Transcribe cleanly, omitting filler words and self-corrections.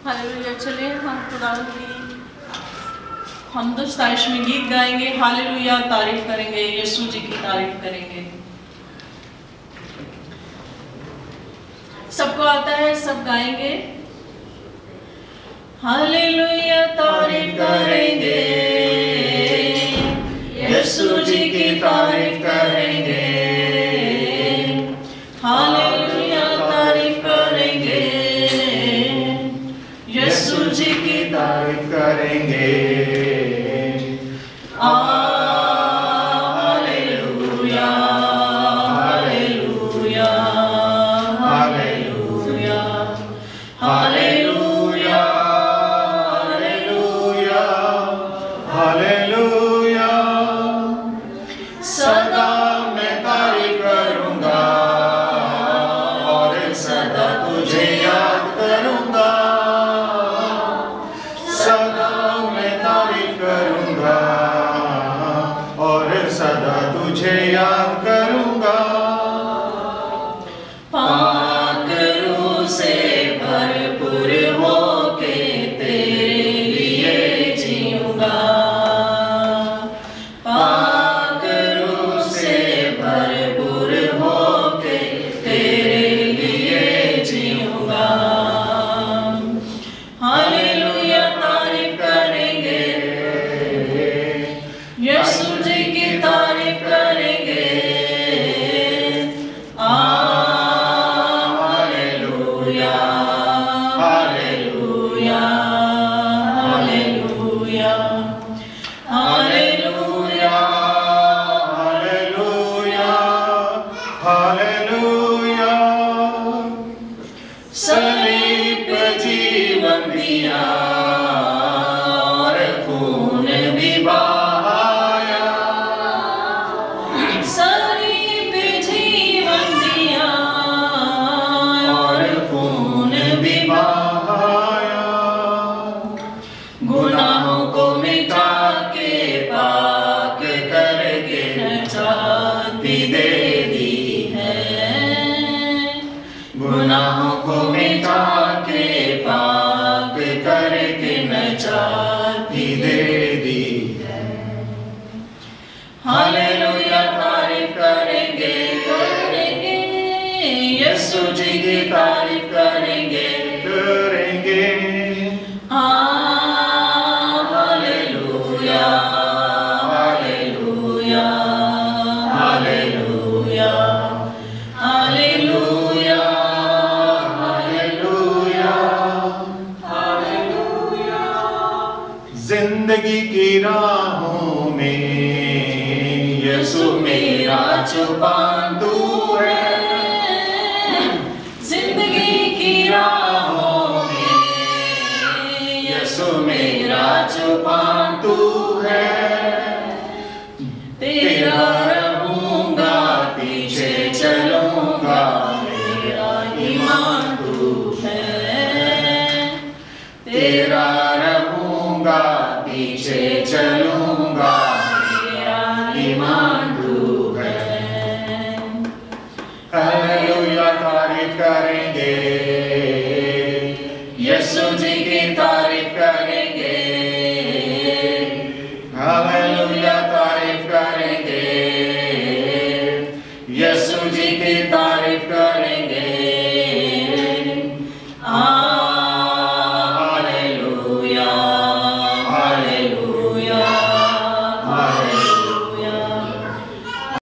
Hallelujah. चले हम खुदावंद की हमदस्ताइश में गीत गाएंगे। हालेलुया, तारीफ करेंगे, यीशु जी की तारीफ करेंगे। सबको आता है, सब गाएंगे। हालेलुया, तारीफ करेंगे, यीशु जी की तारीफ करेंगे। हालेलुया, तारीफ करेंगे, यीशु जी की तारीफ करेंगे। Hallelujah, hallelujah, hallelujah, hallelujah, hallelujah, hallelujah. सदा मैं तारीफ करूंगा और सदा तुझे याद करूंगा। सदा मैं तारीफ करूंगा और सदा तुझे याद करूंगा। पाक रूह से भरपूर होके तेरे लिए जीऊंगा। पाक रूह से भरपूर होके तेरे लिए जीऊंगा। हालेलुया, तारीफ करेंगे, यीशु जी की तारीफ करेंगे। Hallelujah, hallelujah, hallelujah, hallelujah, hallelujah, hallelujah. सलीब पे जीवन दिया और खून भी बहाया। सलीब पे जीवन दिया और खून भी बहाया। गुनाहों को मिटा के पाक करके नजात भी दे दी है। गुनाहों को मिटा के पाक करके नजात भी दे दी है। हालेलुया, तारीफ करेंगे, करेंगे, यीशु जी की तारीफ करेंगे, करेंगे। Hallelujah, hallelujah, hallelujah, hallelujah, hallelujah, hallelujah. जिंदगी की राहों में यीशु मेरा जुबान तू है। जिंदगी की राहों में यीशु मेरा जुबान तू है। तेरा रहूंगा, पीछे चलूंगा, मेरा ईमान तू है। तेरा रहूंगा, पीछे चलूंगा, मेरा ईमान तू है। हालेलुया, तारीफ करेंगे,